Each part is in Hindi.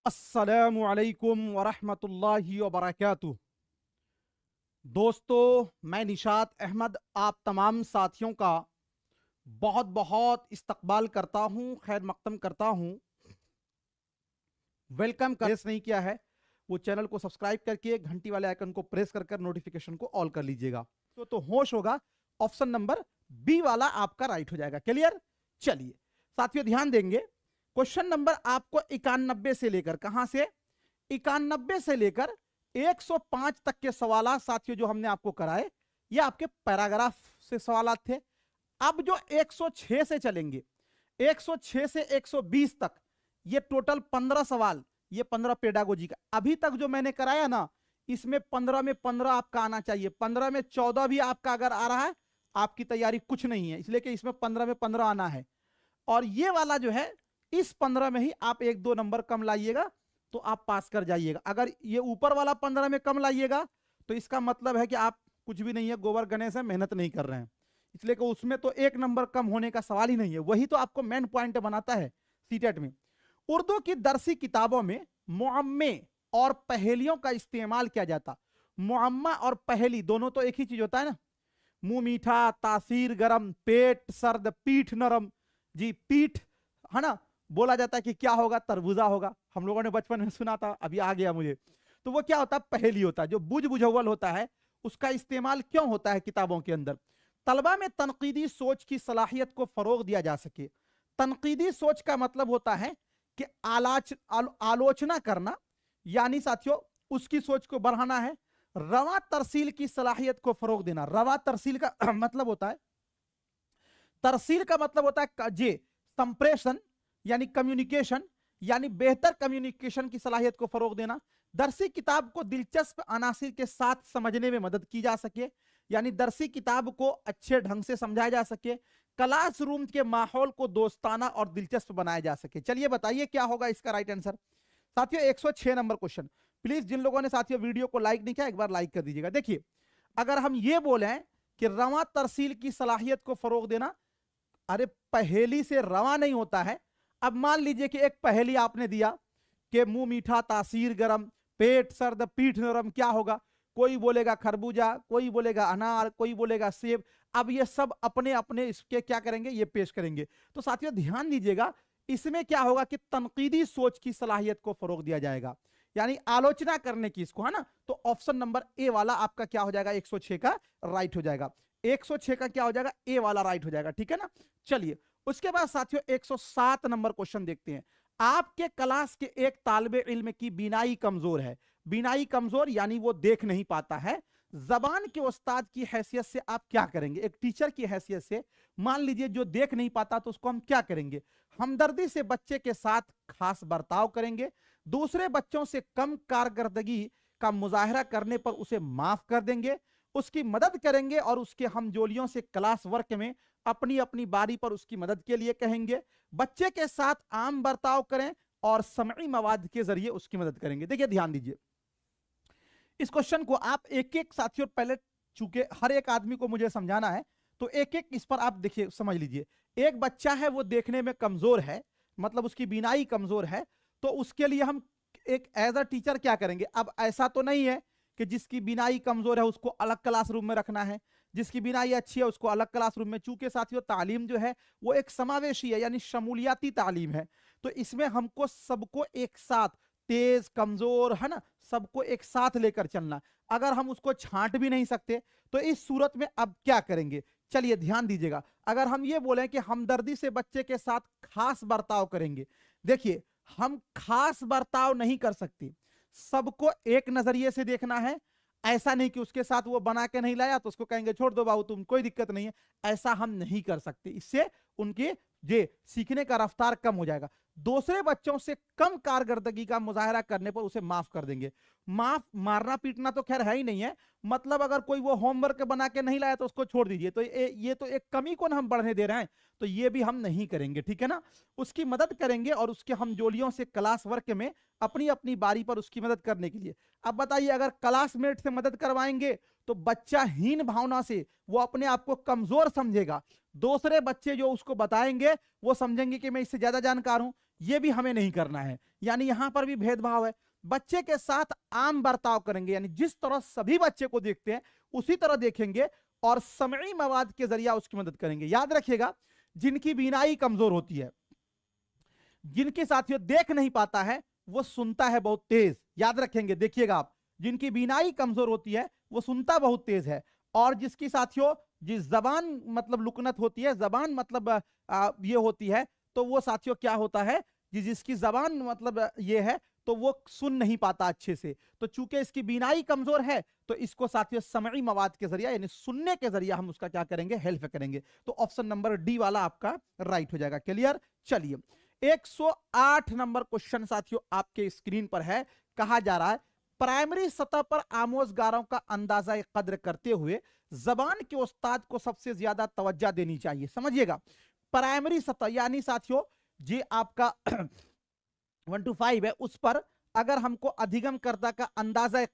अस्सलामु अलैकुम वरहमतुल्लाहि वबरकातुह। दोस्तों, मैं निशात अहमद आप तमाम साथियों का बहुत बहुत इस्तकबाल करता हूं, खैर मकदम करता हूं, वेलकम कर नहीं किया है वो चैनल को सब्सक्राइब करके घंटी वाले आइकन को प्रेस कर नोटिफिकेशन को ऑल कर लीजिएगा। तो होश होगा, ऑप्शन नंबर बी वाला आपका राइट हो जाएगा। क्लियर? चलिए साथियों ध्यान देंगे। क्वेश्चन नंबर आपको 91 से लेकर, कहां से 91 से लेकर 105 तक के सवाल साथियों जो हमने आपको कराए, ये आपके पैराग्राफ से सवाल थे। अब जो 106 से चलेंगे, 106 से 120 तक, ये टोटल 15 सवाल, ये 15 पेडागोजी का। अभी तक जो मैंने कराया ना, इसमें 15 में 15 आपका आना चाहिए। 15 में 14 भी आपका अगर आ रहा है, आपकी तैयारी कुछ नहीं है, इसलिए कि इसमें 15 में 15 आना है। और ये वाला जो है, इस 15 में ही आप 1-2 नंबर कम लाइएगा तो आप पास कर जाइएगा। अगर ये ऊपर वाला 15 में कम लाइएगा तो इसका मतलब है कि आप कुछ भी नहीं है, गोबर गणेश है, मेहनत नहीं कर रहे हैं। इसलिए कि उसमें तो 1 नंबर कम होने का सवाल ही नहीं है, वही तो आपको मेन पॉइंट बनाता है सीटेट में। उर्दू की दरसी किताबों में मुअम्मे और पहेलियों का इस्तेमाल किया जाता। मुअम्मा और पहेली दोनों तो एक ही चीज होता है ना। मुंह मीठा, तासीर गरम, पेट सर्द, पीठ नरम। जी पीठ है ना, बोला जाता है कि क्या होगा, तरबूजा होगा। हम लोगों ने बचपन में सुना था, अभी आ गया मुझे। तो वो क्या होता है, पहेली होता है। जो बुझ बुझौल होता है उसका इस्तेमाल क्यों होता है किताबों के अंदर? तलबा में तनकीदी सोच की सलाहियत को फरोग दिया जा सके। तनकीदी सोच का मतलब होता है कि आलोचना करना, यानी साथियों उसकी सोच को बढ़ाना है। रवा तरसील की सलाहियत को फरोग देना। रवा तरसील का मतलब होता है, तरसील का मतलब होता है जे संप्रेषण, यानी कम्युनिकेशन, यानी बेहतर कम्युनिकेशन की सलाहियत को फरोग देना। दरसी किताब को दिलचस्प अनासिर के साथ समझने में मदद की जा सके, यानी दरसी किताब को अच्छे ढंग से समझाया जा सके। क्लासरूम के माहौल को दोस्ताना और दिलचस्प बनाया जा सके। चलिए बताइए क्या होगा इसका राइट आंसर। साथियों 106 नंबर क्वेश्चन। प्लीज जिन लोगों ने साथियों वीडियो को लाइक नहीं किया, एक बार लाइक कर दीजिएगा। देखिए, अगर हम ये बोले कि रवा तरसील की सलाहियत को फरोग देना, अरे पहेली से रवा नहीं होता है। अब मान लीजिए कि एक पहेली आपने दिया कि मुंह मीठा, तासीर गरम, पेट सर्द, पीठ नरम, क्या होगा? कोई बोलेगा खरबूजा, कोई बोलेगा अनार, कोई बोलेगा सेब। अब ये सब अपने अपने इसके क्या करेंगे, ये पेश करेंगे। तो साथियों ध्यान दीजिएगा, इसमें क्या होगा कि तनकीदी सोच की सलाहियत को फरोग दिया जाएगा, यानी आलोचना करने की, इसको है ना। तो ऑप्शन नंबर ए वाला आपका क्या हो जाएगा, 106 का राइट हो जाएगा। 106 का क्या हो जाएगा, ए वाला राइट हो जाएगा। ठीक है ना। चलिए उसके बाद साथियों 107 नंबर क्वेश्चन देखते हैं। आपके क्लास के एक तालिबे इल्म की बीनाई कमजोर है। बीनाई कमजोर यानी वो देख नहीं पाता है। जबान के उस्ताद की हैसियत से आप क्या करेंगे? एक टीचर की हैसियत से मान लीजिए जो देख नहीं पाता, तो उसको हम क्या करेंगे? हमदर्दी से बच्चे के साथ खास बर्ताव करेंगे। दूसरे बच्चों से कम कारकर्दगी का मुजाहरा करने पर उसे माफ कर देंगे। उसकी मदद करेंगे और उसके हमजोलियों से क्लास वर्क में अपनी अपनी बारी पर उसकी मदद के लिए कहेंगे। बच्चे के साथ आम बर्ताव करें और समई मवाद के जरिए उसकी मदद करेंगे। देखिए ध्यान दीजिए, इस क्वेश्चन को आप एक एक साथियों, पहले चूंकि हर एक आदमी को मुझे समझाना है तो एक एक इस पर आप देखिए, समझ लीजिए। एक बच्चा है वो देखने में कमजोर है, मतलब उसकी बीनाई कमजोर है, तो उसके लिए हम एक एज अ टीचर क्या करेंगे? अब ऐसा तो नहीं है कि जिसकी बीनाई कमजोर है उसको अलग क्लासरूम में रखना है, जिसकी बीनाई अच्छी है उसको अलग क्लासरूम में। चूंकि साथियों तालीम जो है वो एक समावेशी है, यानी शमूलियाती तालीम है, तो इसमें हमको सबको एक साथ, तेज कमजोर है ना, सबको एक साथ लेकर चलना। अगर हम उसको छांट भी नहीं सकते तो इस सूरत में अब क्या करेंगे? चलिए ध्यान दीजिएगा। अगर हम ये बोले कि हमदर्दी से बच्चे के साथ खास बर्ताव करेंगे, देखिए हम खास बर्ताव नहीं कर सकते, सबको एक नजरिए से देखना है। ऐसा नहीं कि उसके साथ वो बना के नहीं लाया तो उसको कहेंगे छोड़ दो बाबू तुम, कोई दिक्कत नहीं है, ऐसा हम नहीं कर सकते। इससे उनके जे सीखने का रफ्तार कम हो जाएगा। दूसरे बच्चों से कम कारकर्दगी का मुजाहरा करने पर उसे माफ कर देंगे। माफ, मारना पीटना तो खैर है ही नहीं है, मतलब अगर कोई वो होमवर्क बना के नहीं लाया तो उसको छोड़ दीजिए, तो ये तो एक कमी को हम बढ़ने दे रहे हैं, तो ये भी हम नहीं करेंगे। ठीक है ना। उसकी मदद करेंगे और उसके हमजोलियों से क्लास वर्क में अपनी अपनी बारी पर उसकी मदद करने के लिए। अब बताइए, अगर क्लासमेट से मदद करवाएंगे तो बच्चा हीन भावना से वो अपने आप को कमजोर समझेगा। दूसरे बच्चे जो उसको बताएंगे वो समझेंगे कि मैं इससे ज्यादा जानकार हूं, ये भी हमें नहीं करना है। यानी यहां पर भी भेदभाव है। बच्चे के साथ आम बर्ताव करेंगे, यानी जिस तरह सभी बच्चे को देखते हैं उसी तरह देखेंगे और समई मवाद के जरिए उसकी मदद करेंगे। याद रखिएगा, जिनकी बीनाई कमजोर होती है, जिनके साथियों देख नहीं पाता है, वो सुनता है बहुत तेज। याद रखेंगे, देखिएगा आप, जिनकी बीनाई कमजोर होती है वो सुनता बहुत तेज है, और जिसकी साथियों जिस जबान मतलब लुकनत होती है, जबान मतलब ये होती है, तो वो साथियों क्या होता है, जिसकी जबान मतलब ये है, तो वो सुन नहीं पाता अच्छे से। तो चूंकि इसकी बीनाई कमजोर है, तो इसको साथियों समई मवाद के जरिए यानी सुनने के जरिए हम उसका क्या करेंगे, हेल्प करेंगे। तो ऑप्शन नंबर डी वाला आपका राइट हो जाएगा। क्लियर? चलिए 108 नंबर क्वेश्चन साथियों आपके स्क्रीन पर है। कहा जा रहा है प्राइमरी सतह पर आमोजगारों का अंदाजा कद्र करते हुए जबान के उस्ताद को सबसे ज्यादा तवज्जो देनी चाहिए। समझिएगा, प्राइमरी सतह यानी साथियों जी आपका 1 to 5 है, उस पर अगर हमको अधिगम कर्ता का अंदाजा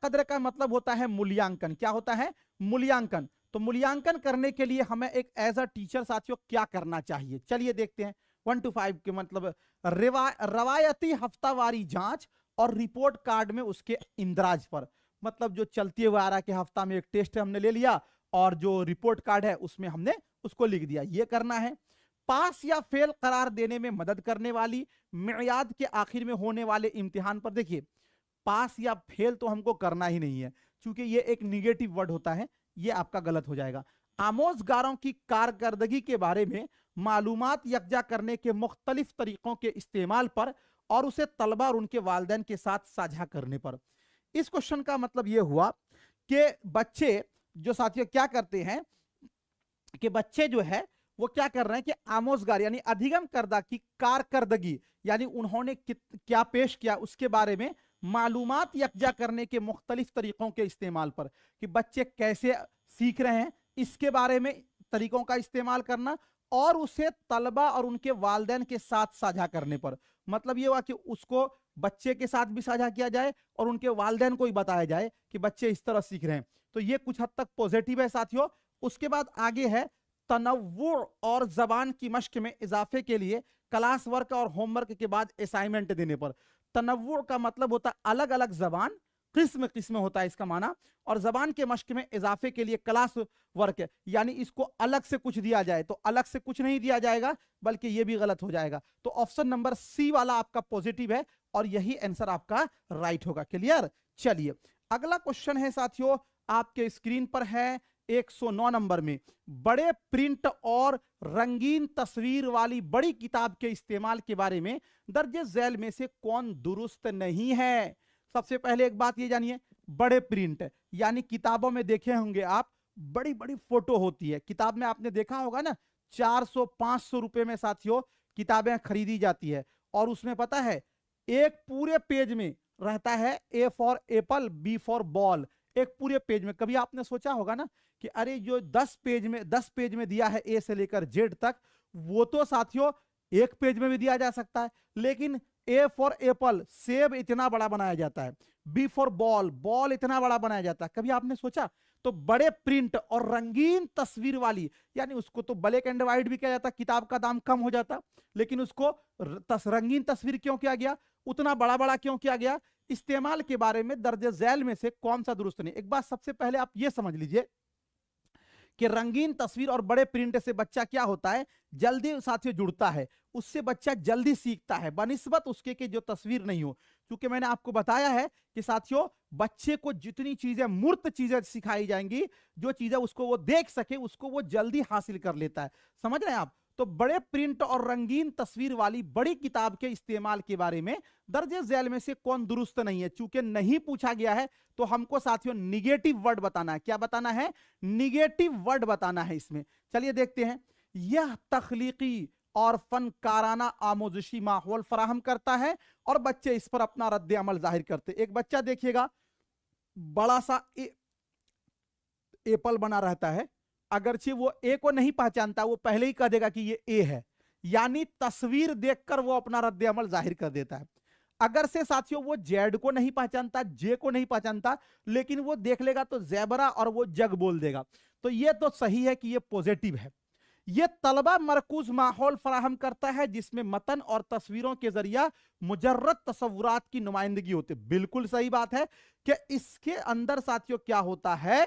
कद्र का मतलब होता है मूल्यांकन। क्या होता है? मूल्यांकन। तो मूल्यांकन करने के लिए हमें एक एज अ टीचर साथियों क्या करना चाहिए, चलिए देखते हैं। 1 to 5 के मतलब रवायती हफ्तावारी जांच और रिपोर्ट कार्ड में उसके इंदराज पर, मतलब जो चलते हुए आ रहा है कि हफ्ता में एक टेस्ट हमने ले लिया और जो रिपोर्ट कार्ड है उसमें हमने उसको लिख दिया, ये करना है। पास या फेल करार देने में मदद करने वाली मियाद के आखिर में होने वाले इम्तिहान पर, देखिए पास या फेल तो हमको करना ही नहीं है, क्योंकि ये एक निगेटिव वर्ड होता है, ये आपका गलत हो जाएगा। आमोजगारों की कारकर्दगी के बारे में मालूमात यकजा करने के मुख्तलिफ तरीकों के इस्तेमाल पर और उसे तलबा और उनके वालिदैन के साथ साझा करने पर। इस क्वेश्चन का मतलब यह हुआ कि बच्चे जो साथियों क्या करते हैं कि बच्चे जो है वो क्या कर रहे हैं कि आमोजगार यानी अधिगम करदा की कारकर्दगी यानी उन्होंने क्या पेश किया उसके बारे में मालूमात यकजा करने के मुख्तलिफ तरीकों के इस्तेमाल पर, कि बच्चे कैसे सीख रहे हैं इसके बारे में तरीकों का इस्तेमाल करना और उसे तलबा और उनके वालिदैन के साथ साझा करने पर। मतलब ये हुआ कि उसको बच्चे के साथ भी साझा किया जाए और उनके वालिदैन को ही बताया जाए कि बच्चे इस तरह सीख रहे हैं। तो ये कुछ हद तक पॉजिटिव है साथियों। उसके बाद आगे है तनव्वु और जबान की मश्क में इजाफे के लिए क्लास वर्क और होमवर्क के बाद असाइनमेंट देने पर। तनव्वु का मतलब होता है अलग अलग जबान, किस्म किस्म होता है इसका माना, और जबान के मश्क में इजाफे के लिए क्लास वर्क यानी इसको अलग से कुछ दिया जाए, तो अलग से कुछ नहीं दिया जाएगा बल्कि ये भी गलत हो जाएगा। तो ऑप्शन नंबर सी वाला आपका पॉजिटिव है और यही आंसर आपका राइट होगा। क्लियर? चलिए अगला क्वेश्चन है साथियों आपके स्क्रीन पर है 109 नंबर में, बड़े प्रिंट और रंगीन तस्वीर वाली बड़ी किताब के इस्तेमाल के बारे में दर्जे झैल में से कौन दुरुस्त नहीं है। सबसे पहले एक बात ये जानिए, बड़े प्रिंट यानी किताबों में देखे होंगे आप बड़ी बड़ी फोटो होती है, किताब में आपने देखा होगा ना 400-500 रुपए में साथियों किताबें खरीदी जाती है, और उसमें पता है एक पूरे पेज में रहता है A for apple B for ball, एक पूरे पेज में। कभी आपने सोचा होगा ना कि अरे जो 10 पेज में दिया है ए से लेकर जेड तक, वो तो साथियों एक पेज में भी दिया जा सकता है, लेकिन ए फॉर एप्पल सेब इतना बड़ा बनाया जाता है, बी फॉर बॉल बॉल इतना बड़ा बनाया जाता है। कभी आपने सोचा? तो बड़े प्रिंट और रंगीन तस्वीर वाली यानी उसको तो ब्लैक एंड व्हाइट भी किया जाता, किताब का दाम कम हो जाता, लेकिन उसको रंगीन तस्वीर क्यों किया गया, उतना बड़ा बड़ा क्यों किया गया? इस्तेमाल के बारे में दर्जे झैल में से कौन सा दुरुस्त नहीं। एक बात सबसे पहले आप ये समझ लीजिए कि रंगीन तस्वीर और बड़े प्रिंट से बच्चा क्या होता है, जल्दी साथियों जुड़ता है, उससे बच्चा जल्दी सीखता है बनिस्बत उसके कि जो तस्वीर नहीं हो। क्योंकि मैंने आपको बताया है कि साथियों बच्चे को जितनी चीजें मूर्त चीजें सिखाई जाएंगी, जो चीजें उसको वो देख सके उसको वो जल्दी हासिल कर लेता है। समझ रहे हैं आप? तो बड़े प्रिंट और रंगीन तस्वीर वाली बड़ी किताब के इस्तेमाल के बारे में दर्जे झैल में से कौन दुरुस्त नहीं है। चूंकि नहीं पूछा गया है तो हमको साथियों निगेटिव वर्ड बताना है। क्या बताना है? निगेटिव वर्ड बताना है इसमें। चलिए देखते हैं। यह तख्लीकी और फनकाराना आमोजशी माहौल फराहम करता है और बच्चे इस पर अपना रद्द अमल जाहिर करते। एक बच्चा देखिएगा बड़ा सा एप्पल बना रहता है, अगरचे वो ए को नहीं पहचानता, वो पहले ही कह देगा कि ये ए है, यानी तस्वीर देखकर वो अपना रद्द अमल जाहिर कर देता है। अगर से साथियों वो जेड को नहीं पहचानता, जे को नहीं पहचानता, लेकिन वो देख लेगा तो ज़ेबरा और वो जग बोल देगा। तो ये तो सही है कि ये पॉजिटिव है। ये तलबा मरकूज माहौल फराहम करता है जिसमें मतन और तस्वीरों के जरिया मुजर्रद तसव्वुरात की नुमाइंदगी होती है। बिल्कुल सही बात है कि इसके अंदर साथियों क्या होता है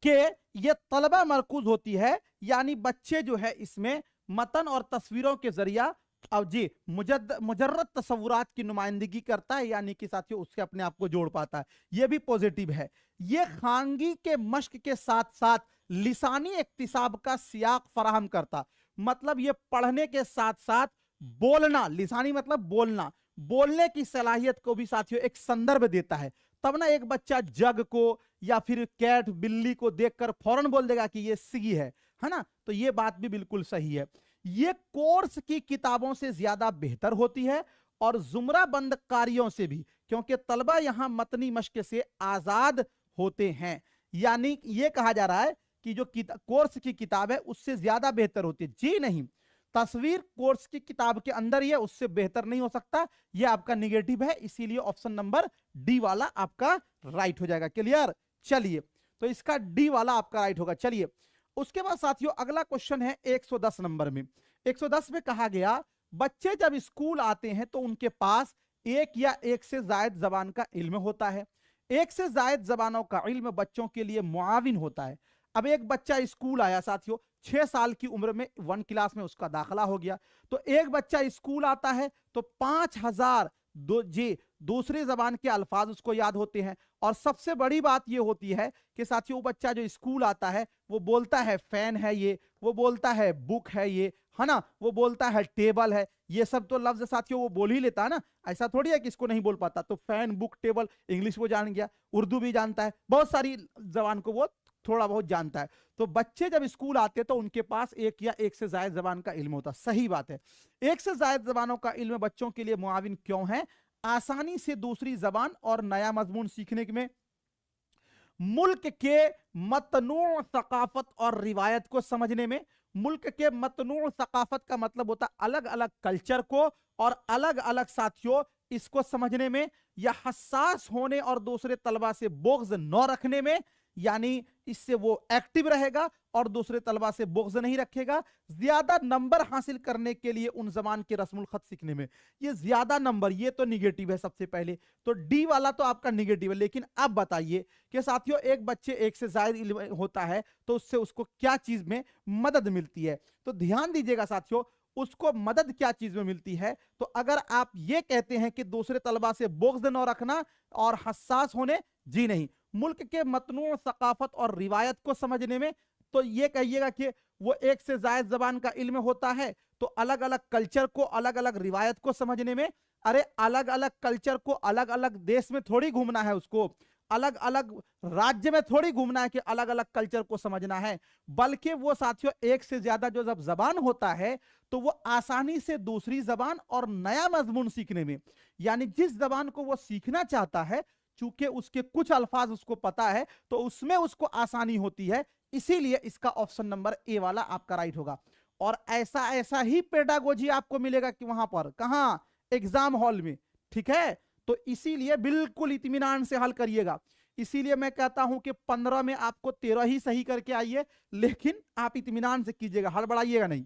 कि ये तलबा मरकूज होती है, यानी बच्चे जो है इसमें मतन और तस्वीरों के जरिया अब जी मुजर्रद तसव्वुरात की नुमाइंदगी करता है, यानी कि साथियों उसके अपने आप को जोड़ पाता है। यह भी पॉजिटिव है। यह खानगी के मश्क के साथ साथ लिसानी इक्तिसाब का सियाक फराहम करता, मतलब यह पढ़ने के साथ साथ बोलना, लिसानी मतलब बोलना, बोलने की सलाहियत को भी साथियों एक संदर्भ देता है। तब ना एक बच्चा जग को या फिर कैट बिल्ली को देखकर फौरन बोल देगा कि ये सी है ना। तो ये बात भी बिल्कुल सही है। ये कोर्स की किताबों से ज्यादा बेहतर होती है और जुमराबंद कार्यों से भी, क्योंकि तलबा यहां मतनी मश्क से आजाद होते हैं। यानी ये कहा जा रहा है कि जो कोर्स की किताब है उससे ज्यादा बेहतर होती है। जी नहीं, तस्वीर कोर्स की किताब के अंदर ही है, उससे बेहतर नहीं हो सकता। यह आपका निगेटिव है, इसीलिए ऑप्शन नंबर डी वाला आपका राइट हो जाएगा। क्लियर? चलिए, तो इसका डी वाला आपका राइट होगा। चलिए, उसके बाद साथियों अगला क्वेश्चन है 110 नंबर में। 110 में कहा गया बच्चे जब स्कूल आते हैं तो उनके पास एक या एक से ज्यादा जबान का इल्म होता है। एक से ज्यादा जबानों का इल्म बच्चों के लिए मुआविन होता है। अब एक बच्चा स्कूल आया साथियों, 6 साल की उम्र में 1 क्लास में उसका दाखिला हो गया, तो एक बच्चा स्कूल आता है तो 5000 दूसरी जबान के अल्फाज उसको याद होते हैं। और सबसे बड़ी बात यह होती है कि साथियों बच्चा जो स्कूल आता है वो बोलता है फैन है ये, वो बोलता है बुक है ये, है ना, वो बोलता है टेबल है। ये सब तो लफ्ज साथियों वो बोल ही लेता है ना, ऐसा थोड़ी है कि इसको नहीं बोल पाता। तो फैन, बुक, टेबल इंग्लिश वो जान गया, उर्दू भी जानता है, बहुत सारी जबान को वो थोड़ा बहुत जानता है। तो बच्चे जब स्कूल आते तो उनके पास एक या एक से ज्यादा जबान का इल्म होता। सही बात है, एक से ज्यादा जबानों का इल्म बच्चों के लिए मुआविन क्यों है? आसानी से दूसरी जबान और नया मजमून सीखने में, मुल्क के मतनूअ सकाफत और रिवायत को समझने में। मुल्क के मतनूअ सकाफत का मतलब होता अलग अलग कल्चर को और अलग अलग साथियों इसको समझने में, या हसास होने और दूसरे तलबा से बोग्ज न रखने में, यानी इससे वो एक्टिव रहेगा और दूसरे तलबा से बोग्ज नहीं रखेगा। ज्यादा नंबर हासिल करने के लिए उन जबान के रस्मुल खत सीखने में, ये ज्यादा नंबर, ये तो निगेटिव है सबसे पहले। तो डी वाला तो आपका निगेटिव है। लेकिन अब बताइए कि साथियों एक बच्चे एक से ज्यादा इल्म होता है तो उससे उसको क्या चीज में मदद मिलती है? तो ध्यान दीजिएगा साथियों, उसको मदद क्या चीज में मिलती है? तो अगर आप ये कहते हैं कि दूसरे तलबा से बोग्ज न रखना और हसास होने, जी नहीं, मुल्क के मतनू सकाफत और रिवायत को समझने में, तो ये कहिएगा कि वो एक से ज्यादा जबान का इल्म होता है तो अलग अलग कल्चर को, अलग अलग रिवायत को समझने में। अरे अलग अलग कल्चर को अलग अलग देश में थोड़ी घूमना है, उसको अलग अलग राज्य में थोड़ी घूमना है कि अलग अलग कल्चर को समझना है, बल्कि वो साथियों एक से ज्यादा जो जब जबान होता है तो वो आसानी से दूसरी जबान और नया मजमून सीखने में, यानी जिस जबान को वो सीखना चाहता है चूंकि उसके कुछ अल्फाज उसको पता है तो उसमें उसको आसानी होती है। इसीलिए इसका ऑप्शन नंबर ए वाला आपका राइट होगा। और ऐसा ऐसा ही पेडागोजी आपको मिलेगा कि वहां पर, कहां? एग्जाम हॉल में। ठीक है, तो इसीलिए बिल्कुल इत्मीनान से हल करिएगा। इसीलिए मैं कहता हूं कि 15 में आपको 13 ही सही करके आइए, लेकिन आप इत्मीनान से कीजिएगा, हड़बड़ाइएगा नहीं।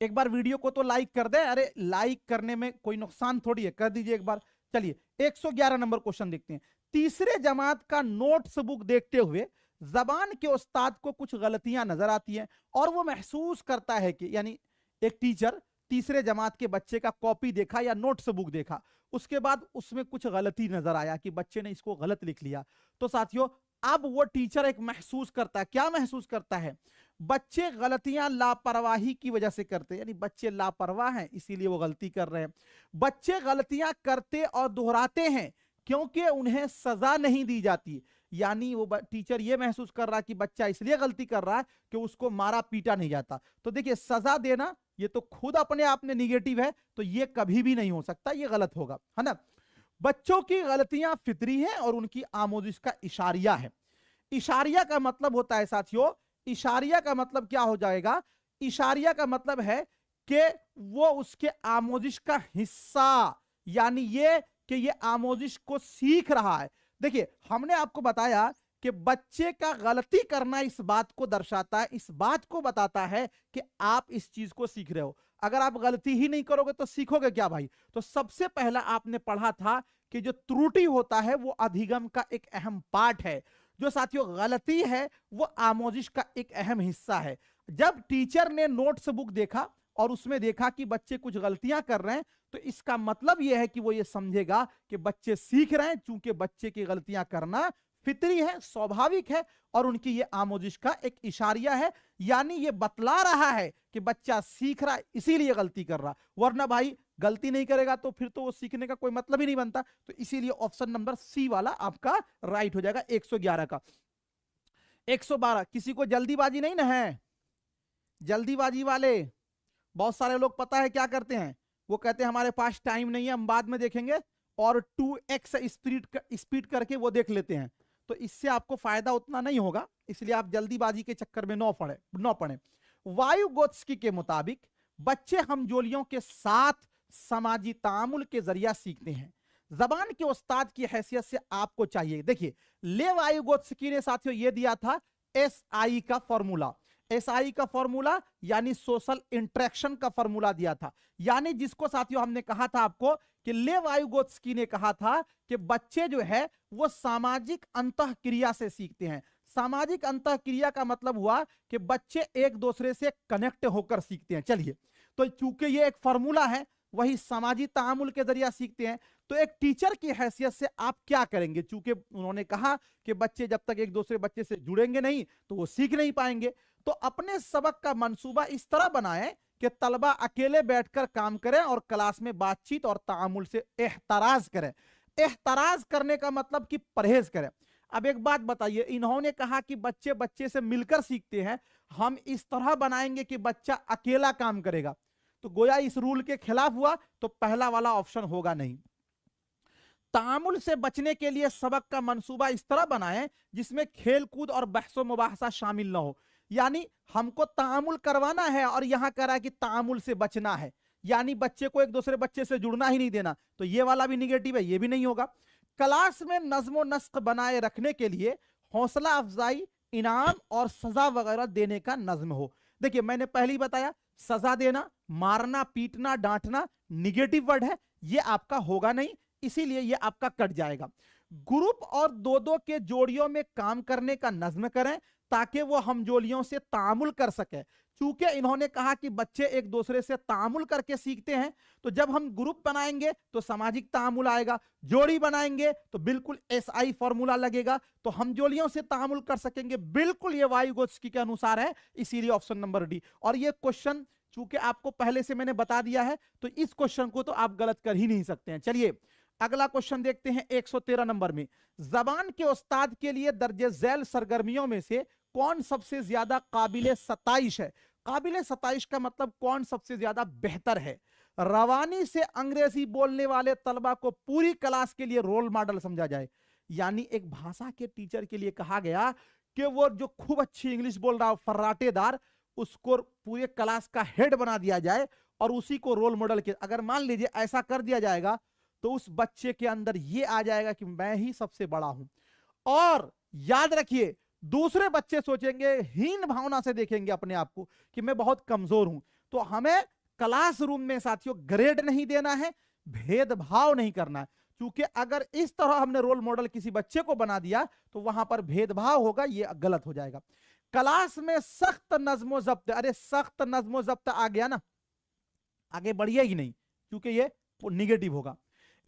एक बार वीडियो को तो लाइक कर दे, अरे लाइक करने में कोई नुकसान थोड़ी है, कर दीजिए एक बार। चलिए 111 नंबर क्वेश्चन देखते हैं। तीसरे जमात का नोट्स बुक देखते हुए जबान के उस्ताद को कुछ गलतियां नजर आती हैं और वो महसूस करता है कि, यानी एक टीचर तीसरे जमात के बच्चे का कॉपी देखा या नोट्स बुक देखा, उसके बाद उसमें कुछ गलती नजर आया कि बच्चे ने इसको गलत लिख लिया। तो साथियों अब वो टीचर एक महसूस करता है, क्या महसूस करता है? बच्चे गलतियां लापरवाही की वजह से करते हैं, यानी बच्चे लापरवाह हैं इसीलिए वो गलती कर रहे हैं। बच्चे गलतियां करते और दोहराते हैं क्योंकि उन्हें सजा नहीं दी जाती, यानी वो टीचर ये महसूस कर रहा है कि बच्चा इसलिए गलती कर रहा है कि उसको मारा पीटा नहीं जाता। तो देखिए सजा देना ये तो खुद अपने आप में निगेटिव है, तो ये कभी भी नहीं हो सकता, ये गलत होगा, है ना। बच्चों की गलतियां फितरी हैं और उनकी आमोजिश का इशारिया है। इशारिया का मतलब होता है साथियों, इशारिया का मतलब क्या हो जाएगा? इशारिया का मतलब है कि वो उसके आमोजिश का हिस्सा, यानी ये कि ये आमोजिश को सीख रहा है। देखिए हमने आपको बताया कि बच्चे का गलती करना इस बात को दर्शाता है, इस बात को बताता है कि आप इस चीज को सीख रहे हो। अगर आप गलती ही नहीं करोगे तो सीखोगे क्या भाई? तो सबसे पहला आपने पढ़ा था कि जो त्रुटि होता है वो अधिगम का एक अहम पार्ट है। जो साथियों गलती है वो आमोजिश का एक अहम हिस्सा है। जब टीचर ने नोट्स बुक देखा और उसमें देखा कि बच्चे कुछ गलतियां कर रहे हैं, तो इसका मतलब यह है कि वो ये समझेगा कि बच्चे सीख रहे हैं, चूंकि बच्चे की गलतियां करना फितरी है, स्वाभाविक है, और उनकी ये आमोजिश का एक इशारिया है। यानी ये बतला रहा है कि बच्चा सीख रहा है, इसीलिए गलती कर रहा, वरना भाई गलती नहीं करेगा तो फिर तो वो सीखने का कोई मतलब ही नहीं बनता। तो इसीलिए ऑप्शन नंबर सी वाला आपका राइट हो जाएगा 111 का। 112, किसी को जल्दीबाजी नहीं ना है? जल्दीबाजी वाले बहुत सारे लोग पता है क्या करते हैं, वो कहते हैं हमारे पास टाइम नहीं है, हम बाद में देखेंगे, और 2x स्पीड करके वो देख लेते हैं। तो इससे आपको फायदा उतना नहीं होगा, इसलिए आप जल्दीबाजी के चक्कर में न पड़े। वायुगोत्स्की के मुताबिक बच्चे हमजोलियों के साथ समाजी तामुल के जरिया सीखते हैं। जबान के उस्ताद की हैसियत से आपको चाहिए, देखिए ले वायुगोत्स्की ने साथियों ये दिया था SI का फॉर्मूला। SI का फॉर्मूला यानी सोशल इंटरेक्शन का फॉर्मूला दिया था। यानी जिसको साथियों हमने कहा था आपको कि ले वायुगोत्स्की ने कहा था कि बच्चे जो है वो सामाजिक अंतःक्रिया से सीखते हैं। सामाजिक अंतःक्रिया का मतलब हुआ कि बच्चे एक दूसरे से कनेक्ट होकर सीखते हैं। चलिए, तो चूंकि ये एक फॉर्मूला है, वही सामाजिक तामुल के जरिए सीखते हैं, तो एक टीचर की हैसियत से आप क्या करेंगे? चूंकि उन्होंने कहा कि बच्चे जब तक एक दूसरे बच्चे से जुड़ेंगे नहीं तो वो सीख नहीं पाएंगे। तो अपने सबक का मंसूबा इस तरह बनाएं कि तलबा अकेले बैठकर काम करें और क्लास में बातचीत और तामुल से एहतराज करें। एहतराज करने का मतलब कि परहेज करें। अब एक बात बताइए, इन्होंने कहा कि बच्चे बच्चे से मिलकर सीखते हैं, हम इस तरह बनाएंगे कि बच्चा अकेला काम करेगा, तो गोया इस रूल के खिलाफ हुआ, तो पहला वाला ऑप्शन होगा नहीं। तामुल से बचने के लिए सबक का मंसूबा इस तरह बनाएं जिसमें खेलकूद और बहसो मुबाहसा शामिल ना हो। यानी हमको तामुल करवाना है और यहां कह रहा है कि तामुल से बचना है, यानी बच्चे को एक दूसरे बच्चे से जुड़ना ही नहीं देना, तो ये वाला भी निगेटिव है, ये भी नहीं होगा। क्लास में नज्म नस्क बनाए रखने के लिए हौसला अफजाई, इनाम और सजा वगैरह देने का नज्म हो। देखिए मैंने पहले ही बताया, सजा देना, मारना, पीटना, डांटना निगेटिव वर्ड है, ये आपका होगा नहीं, इसीलिए ये आपका कट जाएगा। ग्रुप और दो दो के जोड़ियों में काम करने का नज्म करें ताकि वो हमजोलियों से तामुल कर सके। चूंकि इन्होंने कहा कि बच्चे एक दूसरे से तामुल करके सीखते हैं, तो जब हम ग्रुप बनाएंगे तो सामाजिक तामुल आएगा, जोड़ी बनाएंगे तो बिल्कुल SI फॉर्मूला लगेगा, तो हमजोलियों से तामुल कर सकेंगे। बिल्कुल ये वायुगोत्स्की के अनुसार है, इसीलिए ऑप्शन नंबर डी। और ये क्वेश्चन चूंकि आपको पहले से मैंने बता दिया है, तो इस क्वेश्चन को तो आप गलत कर ही नहीं सकते हैं। चलिए अगला क्वेश्चन देखते हैं 113 नंबर में। जबान के उस्ताद के लिए दर्जे झैल सरगर्मियों में से कौन सबसे ज्यादा काबिले सताइश है? काबिले सताइश का मतलब कौन सबसे ज्यादा बेहतर है? रवानी से अंग्रेजी बोलने वाले तलबा को पूरी क्लास के लिए रोल मॉडल समझा जाए। यानी एक भाषा के टीचर के लिए कहा गया कि वो जो खूब अच्छी इंग्लिश बोल रहा हो, फर्राटेदार, उसको पूरे क्लास का हेड बना दिया जाए और उसी को रोल मॉडल के, अगर मान लीजिए ऐसा कर दिया जाएगा तो उस बच्चे के अंदर ये आ जाएगा कि मैं ही सबसे बड़ा हूं। और याद रखिए, दूसरे बच्चे सोचेंगे, हीन भावना से देखेंगे अपने आप को कि मैं बहुत कमजोर हूं। तो हमें क्लासरूम में साथियों ग्रेड नहीं देना है, भेदभाव नहीं करना है, क्योंकि अगर इस तरह हमने रोल मॉडल किसी बच्चे को बना दिया तो वहां पर भेदभाव होगा, ये गलत हो जाएगा। क्लास में सख्त नज्मो जब्त, अरे सख्त नज्मो जब्त आ गया ना, आगे बढ़िए ही नहीं, क्योंकि ये निगेटिव होगा।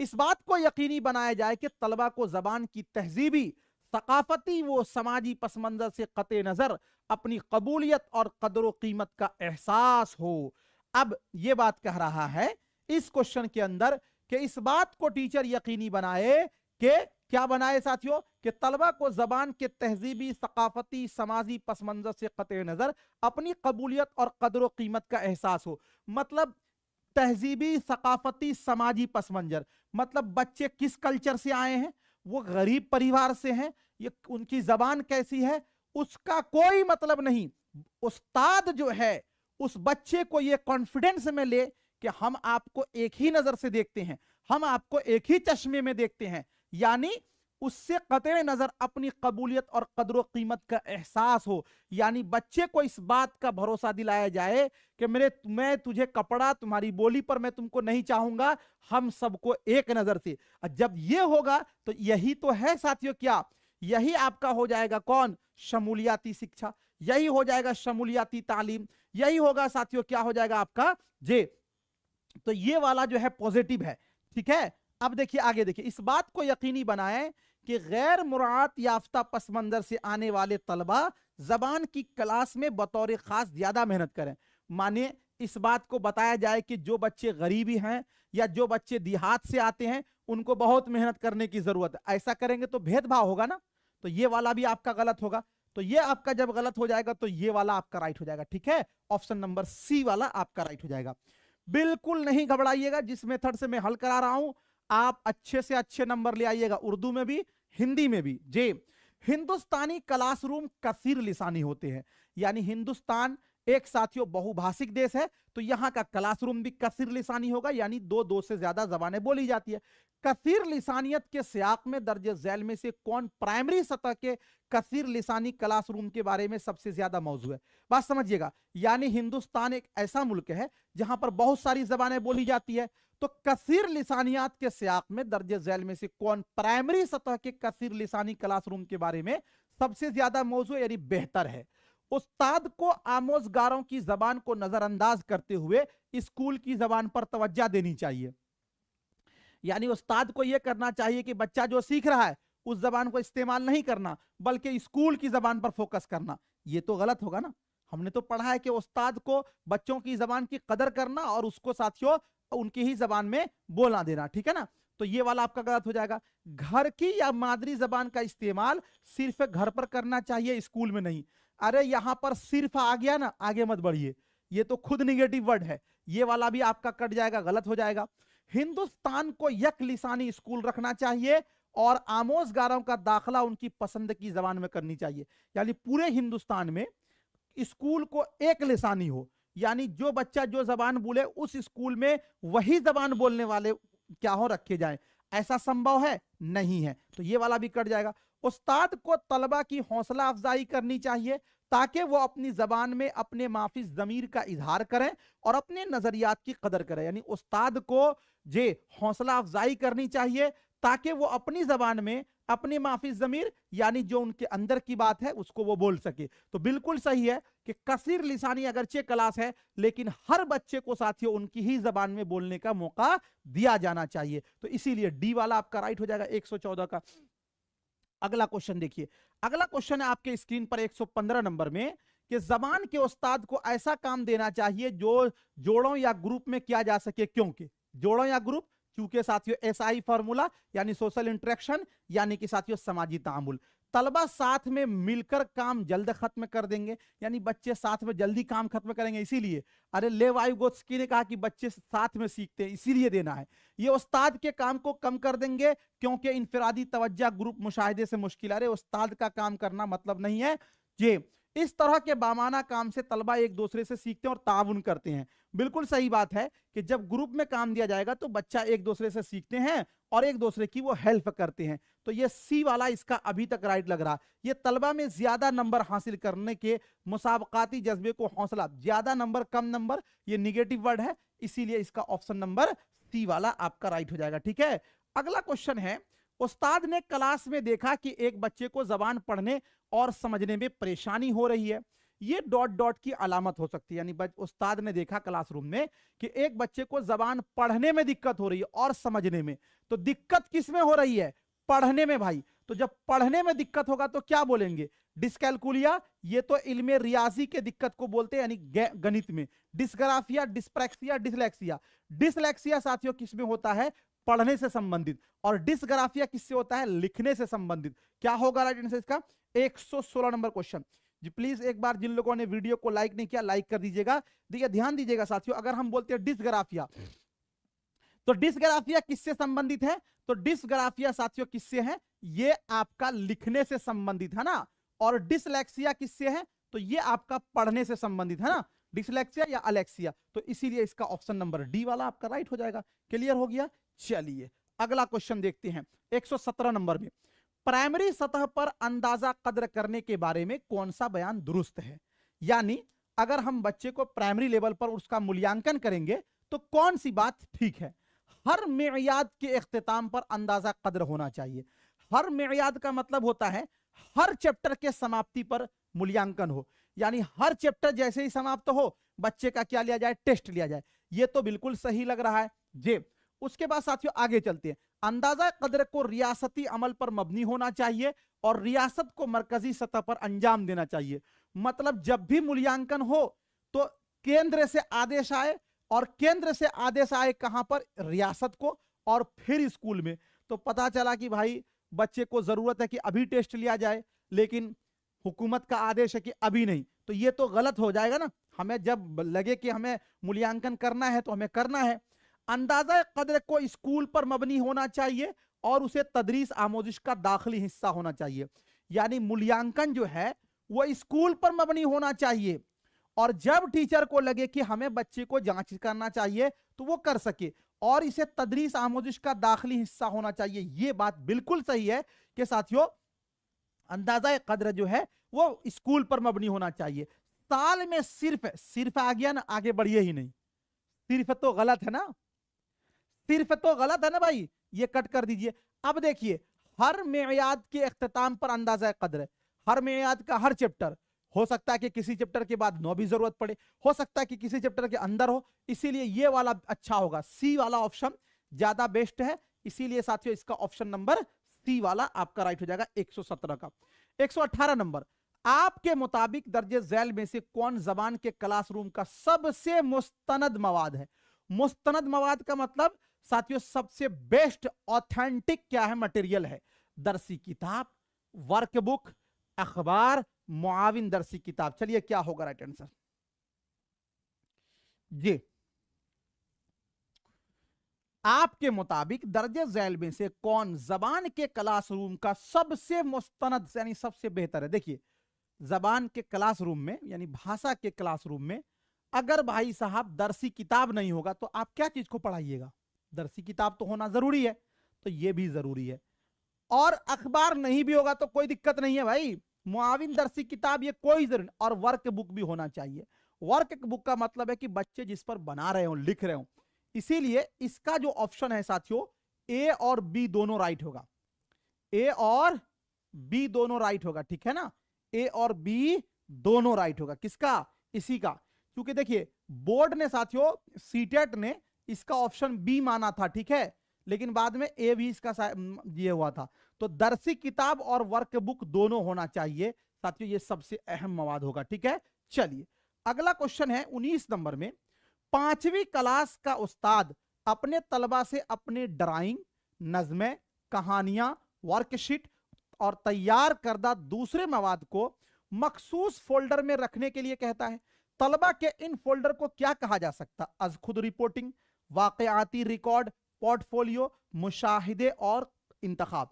इस बात को यकीनी बनाया जाए कि तलबा को जबान की तहजीबी, सकाफती वो समाजी पस मंजर से कते नजर अपनी कबूलियत और कदर कीमत का एहसास हो। अब ये बात कह रहा है इस क्वेश्चन के अंदर कि इस बात को टीचर यकीनी बनाए कि क्या बनाए साथियों, कि तलबा को जबान के तहजीबी, सकाफती, समाजी पस मंजर से कते नजर अपनी कबूलियत और कदर कीमत का एहसास हो। मतलब तहजीबी, सकाफती, समाजी पस मंजर मतलब बच्चे किस कल्चर से आए हैं, वो गरीब परिवार से हैं, ये उनकी जबान कैसी है, उसका कोई मतलब नहीं। उस्ताद जो है उस बच्चे को ये कॉन्फिडेंस में ले कि हम आपको एक ही नजर से देखते हैं, हम आपको एक ही चश्मे में देखते हैं। यानी उससे कतई नजर अपनी कबूलियत और कदर कीमत का एहसास हो। यानी बच्चे को इस बात का भरोसा दिलाया जाए कि मैं तुझे कपड़ा, तुम्हारी बोली पर मैं तुमको नहीं चाहूंगा, हम सबको एक नजर से। जब ये होगा तो यही तो है साथियों, क्या यही आपका हो जाएगा कौन, शमूलियाती शिक्षा, यही हो जाएगा शमूलियाती तालीम, यही होगा साथियों क्या हो जाएगा आपका जे। तो ये वाला जो है पॉजिटिव है, ठीक है। अब देखिए आगे, देखिए इस बात को यकीनी बनाएं कि गैर मुराद याफ्ता पस मंजर से आने वाले तलबा जबान की क्लास में बतौर खास ज्यादा मेहनत करें। माने इस बात को बताया जाए कि जो बच्चे गरीबी हैं या जो बच्चे देहात से आते हैं उनको बहुत मेहनत करने की जरूरत है। ऐसा करेंगे तो भेदभाव होगा ना, तो ये वाला भी आपका गलत होगा। तो ये आपका जब गलत हो जाएगा तो ये वाला आपका राइट हो जाएगा, ठीक है। ऑप्शन नंबर सी वाला आपका राइट हो जाएगा। बिल्कुल नहीं घबराइएगा, जिस मेथड से मैं हल करा रहा हूं आप अच्छे से अच्छे नंबर ले आइएगा, उर्दू में भी हिंदी में भी। जे हिंदुस्तानी क्लासरूम कसीर लिसानी होते हैं, यानी हिंदुस्तान एक साथियों बहुभाषिक देश है, तो यहां का क्लासरूम भी कसीर लिसानी होगा, यानी दो से ज्यादा जबानें बोली जाती है। कसीर लिसानियत के सियाक में दर्ज झैल में से कौन प्राइमरी सतह के कसीर लिसानी क्लासरूम के बारे में सबसे ज्यादा मौजू है। बात समझिएगा, यानी हिंदुस्तान एक ऐसा मुल्क है जहां पर बहुत सारी जबानें बोली जाती है, तो कसीर लिसानियात के सियाक में दर्ज झैल में से कौन प्राइमरी सतह के कसीर लिसानी क्लासरूम के बारे में सबसे ज्यादा मौजू यानी बेहतर है। उस्ताद को आमोजगारों की जबान को नजरअंदाज करते हुए स्कूल की जबान पर तवज्जो देनी चाहिए। यानी उस्ताद को यह करना चाहिए कि बच्चा जो सीख रहा है उस जबान को इस्तेमाल नहीं करना, बल्कि स्कूल की जबान पर फोकस करना। ये तो गलत होगा ना। हमने तो पढ़ा है कि उस्ताद को बच्चों की जबान की कदर करना और उसको साथियों उनकी ही जबान में बोलना देना, ठीक है ना। तो ये वाला आपका गलत हो जाएगा। घर की या मादरी जबान का इस्तेमाल सिर्फ घर पर करना चाहिए, स्कूल में नहीं। अरे यहां पर सिर्फ आ गया ना, आगे मत बढ़िए, ये तो खुद निगेटिव वर्ड है, ये वाला भी आपका कट जाएगा, गलत हो जाएगा। हिंदुस्तान को यक लिसानी स्कूल रखना चाहिए और आमोजगारों का दाखिला उनकी पसंद की जबान में करनी चाहिए। यानी पूरे हिंदुस्तान में स्कूल को एक लिसानी हो, यानी जो बच्चा जो जबान बोले उस स्कूल में वही जबान बोलने वाले क्या हो रखे जाएं। ऐसा संभव है नहीं है, तो ये वाला भी कट जाएगा। उस्ताद को तलबा की हौसला अफजाई करनी चाहिए ताकि वो अपनी जबान में अपने माफिज जमीर का इजहार करें और अपने नजरियात की कदर करें। यानी उस्ताद को जे हौसला अफजाई करनी चाहिए ताकि वो अपनी जबान में अपने माफिज जमीर यानी जो उनके अंदर की बात है उसको वो बोल सके। तो बिल्कुल सही है कि कसीर लिसानी अगरचे क्लास है लेकिन हर बच्चे को साथियों उनकी ही जबान में बोलने का मौका दिया जाना चाहिए। तो इसीलिए डी वाला आपका राइट हो जाएगा 114 का। अगला क्वेश्चन देखिए, अगला क्वेश्चन है आपके स्क्रीन पर 115 नंबर में कि जबान के उस्ताद को ऐसा काम देना चाहिए जो जोड़ों या ग्रुप में किया जा सके। क्योंकि जोड़ों या ग्रुप, क्योंकि साथियों एसआई फार्मूला यानी सोशल इंटरेक्शन यानी कि साथियों समाजी तामुल। तलबा साथ में मिलकर काम जल्द खत्म कर देंगे, यानी बच्चे साथ में जल्दी काम खत्म करेंगे। इसीलिए अरे लेव वाइगोत्स्की ने कहा कि बच्चे साथ में सीखते हैं, इसीलिए देना है। ये उस्ताद के काम को कम कर देंगे क्योंकि इनफरादी तवज्जो ग्रुप मुशाहिदे से मुश्किल। अरे उस्ताद का काम करना मतलब नहीं है ये। इस तरह के बामाना काम से तलबा एक दूसरे से सीखते हैं और ताउन करते हैं। बिल्कुल सही बात है कि जब ग्रुप में काम दिया जाएगा तो बच्चा एक दूसरे से सीखते हैं और एक दूसरे की वो हेल्प करते हैं। तो ये सी वाला इसका अभी तक राइट लग रहा। ये तलबा में ज्यादा नंबर हासिल करने के मुसाबकाती जज्बे को हौसला, ज्यादा नंबर कम नंबर ये निगेटिव वर्ड है, इसीलिए इसका ऑप्शन नंबर सी वाला आपका राइट हो जाएगा, ठीक है। अगला क्वेश्चन है, उस्ताद ने क्लास में देखा कि एक बच्चे को जबान पढ़ने और समझने में परेशानी हो रही है। ये डॉट डॉट की अलामत हो सकती है, यानी उस्ताद ने देखा क्लासरूम में कि एक बच्चे को जबान पढ़ने में दिक्कत हो रही है और समझने में। तो दिक्कत किस में हो रही है? पढ़ने में भाई। तो जब पढ़ने में दिक्कत होगा तो क्या बोलेंगे? डिस्कैलकुलिया, ये तो इल्मे रियाजी के दिक्कत को बोलते हैं, यानी गणित में। Dysgraphia, dyspraxia, dyslexia. डिसलेक्सिया साथियों किस में होता है? पढ़ने से संबंधित। और डिस्ग्राफिया किससे होता है? लिखने से संबंधित। क्या होगा राइट आंसर इसका? 116 नंबर क्वेश्चन जी। प्लीज एक बार जिन लोगों ने वीडियो को लाइक नहीं किया लाइक कर दीजिएगा। देखिए ध्यान दीजिएगा साथियों, अगर हम बोलते हैं डिस्ग्राफिया तो डिस्ग्राफिया किससे संबंधित है? तो डिस्ग्राफिया साथियों किससे है? ये आपका लिखने से संबंधित है ना। और डिसलेक्सिया किससे है? तो ये आपका पढ़ने से संबंधित है ना, डिसलेक्सिया या अलेक्सिया। तो इसीलिए इसका ऑप्शन नंबर डी वाला आपका राइट हो जाएगा। क्लियर हो गया? चलिए अगला क्वेश्चन देखते हैं 117 नंबर में। प्राइमरी सतह पर अंदाजा कद्र करने के बारे में कौन सा बयान दुरुस्त है? यानी अगर हम बच्चे को प्राइमरी लेवल पर उसका मूल्यांकन करेंगे तो कौन सी बात ठीक है? हर मेयाद के इख्तिताम पर अंदाजा कद्र होना चाहिए। हर मेयाद का मतलब होता है हर चैप्टर के समाप्ति पर मूल्यांकन हो, यानी हर चैप्टर जैसे ही समाप्त हो बच्चे का क्या लिया जाए? टेस्ट लिया जाए। ये तो बिल्कुल सही लग रहा है जी। उसके बाद साथियों आगे चलते हैं। अंदाजा कद्र को रियासती अमल पर मबनी होना चाहिए और रियासत को मरकजी सतह पर अंजाम देना चाहिए। मतलब जब भी मूल्यांकन हो तो केंद्र से आदेश आए, और केंद्र से आदेश आए कहां पर? रियासत को, और फिर स्कूल में। तो पता चला कि भाई बच्चे को जरूरत है कि अभी टेस्ट लिया जाए, लेकिन हुकूमत का आदेश है कि अभी नहीं, तो ये तो गलत हो जाएगा ना। हमें जब लगे कि हमें मूल्यांकन करना है तो हमें करना है। अंदाजा कद्र को स्कूल पर मबनी होना चाहिए और उसे तदरीस आमोजिश का दाखिली हिस्सा होना चाहिए। यानी मूल्यांकन जो है वो स्कूल पर मबनी होना चाहिए, और जब टीचर को लगे कि हमें बच्चे को जांच करना चाहिए तो वो कर सके, और इसे तदरीस आमोजिश का दाखिली हिस्सा होना चाहिए। ये बात बिल्कुल सही है कि साथियों अंदाजा कद्र जो है वो स्कूल पर मबनी होना चाहिए। साल में सिर्फ आ गया ना, आगे बढ़िए ही नहीं। सिर्फ तो गलत है ना, सिर्फ तो गलत है ना भाई, ये कट कर दीजिए। अब देखिए, हर मेयाद के इख्तिताम पर अंदाजा कद्र है। हर मेयाद का हर चैप्टर, हो सकता है कि किसी चैप्टर के बाद 9 भी जरूरत पड़े, हो सकता है कि किसी चैप्टर के अंदर हो, इसीलिए ये वाला अच्छा होगा। सी वाला ऑप्शन ज्यादा बेस्ट है, इसीलिए साथियों इसका ऑप्शन नंबर सी वाला आपका राइट हो जाएगा 117 का। 118 नंबर, आपके मुताबिक दर्जे झैल में से कौन जबान के क्लासरूम का सबसे मुस्तनद मवाद है? मुस्तनद मवाद का मतलब साथियों सबसे बेस्ट ऑथेंटिक क्या है? मटेरियल है। दरसी किताब, वर्कबुक, अखबार, मुआविन दरसी किताब। चलिए क्या होगा राइट आंसर जी? आपके मुताबिक दर्जे झैल में से कौन जबान के क्लासरूम का सबसे मुस्तनद यानी सबसे बेहतर है? देखिए, जबान के क्लासरूम में यानी भाषा के क्लासरूम में अगर भाई साहब दरसी किताब नहीं होगा तो आप क्या चीज को पढ़ाइएगा? दरसी किताब तो होना जरूरी है, तो ये भी जरूरी है। और अखबार नहीं भी होगा तो कोई दिक्कत नहीं है भाई, मुआविन दरसी किताब ये कोई जरूरी, और वर्क बुक भी होना चाहिए। वर्क बुक का मतलब है कि बच्चे जिस पर बना रहे हो, लिख रहे हो। इसीलिए इसका जो ऑप्शन है साथियों, ए और बी दोनों राइट होगा। ए और बी दोनों राइट होगा, ठीक है ना? ए और बी दोनों राइट होगा। किसका? इसी का। क्योंकि देखिए बोर्ड ने साथियों, सीटेट ने इसका ऑप्शन बी माना था, ठीक है, लेकिन बाद में ए भी इसका ये हुआ था। तो दरसी किताब और वर्कबुक दोनों होना चाहिए साथियों, ये सबसे अहम मवाद होगा, ठीक है। चलिए अगला क्वेश्चन है 19 नंबर में, 5वीं क्लास का उस्ताद अपने तलबा से अपने ड्राइंग, नज़में, कहानियां, वर्कशीट और तैयार करदा दूसरे मवाद को मखसूस फोल्डर में रखने के लिए कहता है। तलबा के इन फोल्डर को क्या कहा जा सकता? अज खुद रिपोर्टिंग, वाकयाती रिकॉर्ड, पोर्टफोलियो, मुशाहिदे और इंतखाब।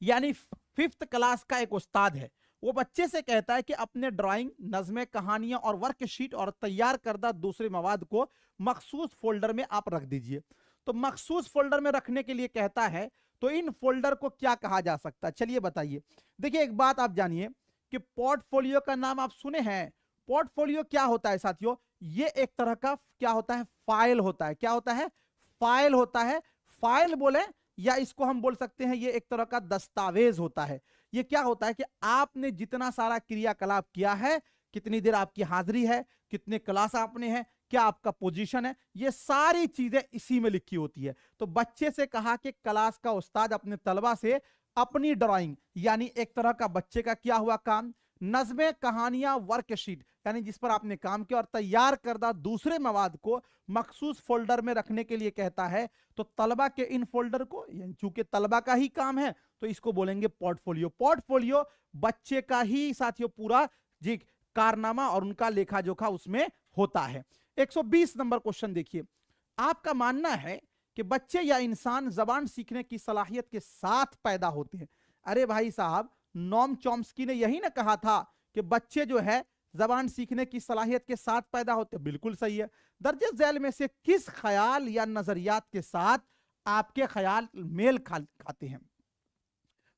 यानी 5th क्लास का एक उस्ताद है, वो बच्चे से कहता है कि अपने ड्राइंग, नज़में, कहानियां और वर्कशीट और तैयार करदा दूसरे मवाद को मखसूस फोल्डर में आप रख दीजिए। तो मखसूस फोल्डर में रखने के लिए कहता है, तो इन फोल्डर को क्या कहा जा सकता है? चलिए बताइए। देखिए एक बात आप जानिए कि पोर्टफोलियो का नाम आप सुने हैं। पोर्टफोलियो क्या होता है साथियों? ये एक तरह का क्या होता है? फाइल होता है। क्या होता है? फाइल होता है। फाइल बोले या इसको हम बोल सकते हैं ये एक तरह का दस्तावेज होता है। ये क्या होता है कि आपने जितना सारा क्रियाकलाप किया है, कितनी देर आपकी हाजिरी है, कितने क्लास आपने हैं, क्या आपका पोजीशन है, ये सारी चीजें इसी में लिखी होती है। तो बच्चे से कहा कि क्लास का उस्ताद अपने तलबा से अपनी ड्राइंग, यानी एक तरह का बच्चे का क्या हुआ काम, नज़में, कहानियां, वर्कशीट यानी जिस पर आपने काम किया और तैयार करदा दूसरे मवाद को मखसूस फोल्डर में रखने के लिए कहता है। तो तलबा के इन फोल्डर को, चूंकि तलबा का ही काम है तो इसको बोलेंगे पोर्टफोलियो। पोर्टफोलियो बच्चे का ही साथियों पूरा जी कारनामा और उनका लेखा जोखा उसमें होता है। 120 नंबर क्वेश्चन देखिए, आपका मानना है कि बच्चे या इंसान जबान सीखने की सलाहियत के साथ पैदा होते हैं। अरे भाई साहब, नोम चॉम्स्की ने यही ना कहा था कि बच्चे जो है जबान सीखने की सलाहियत के साथ पैदा होते हैं। बिल्कुल सही है। दर्जे झैल में से किस ख्याल या नजरियात के साथ आपके ख्याल मेल खाते हैं?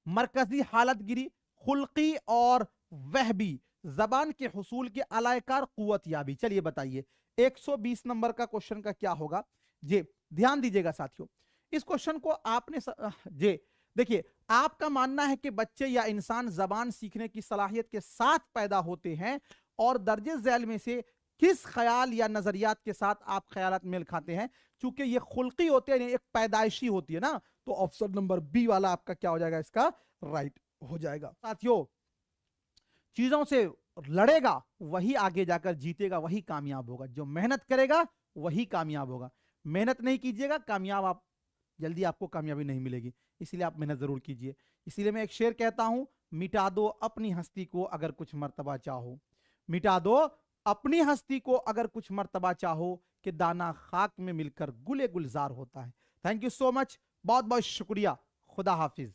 मरकजी हालतगिरी, खुल्की और वहबी, जबान के हुसूल के अलायकार, कुव्वत याबी। चलिए बताइए 120 नंबर का क्वेश्चन का क्या होगा जी। ध्यान दीजिएगा साथियों, इस क्वेश्चन को आपने जी देखिए, आपका मानना है कि बच्चे या इंसान जबान सीखने की सलाहियत के साथ पैदा होते हैं और दर्जे झैल में से किस ख्याल या नजरियात के साथ आप ख्यालात मेल खाते हैं। चूंकि ये खुल्की होते हैं, एक पैदाइशी होती है ना, तो ऑप्शन नंबर बी वाला आपका क्या हो जाएगा, इसका राइट हो जाएगा। साथियों, चीजों से लड़ेगा वही आगे जाकर जीतेगा, वही कामयाब होगा। जो मेहनत करेगा वही कामयाब होगा। मेहनत नहीं कीजिएगा, कामयाब आप जल्दी आपको कामयाबी नहीं मिलेगी। इसलिए आप मेहनत जरूर कीजिए। इसलिए मैं एक शेर कहता हूं, मिटा दो अपनी हस्ती को अगर कुछ मर्तबा चाहो, मिटा दो अपनी हस्ती को अगर कुछ मर्तबा चाहो, कि दाना खाक में मिलकर गुले गुलजार होता है। थैंक यू सो मच, बहुत बहुत शुक्रिया। खुदा हाफिज।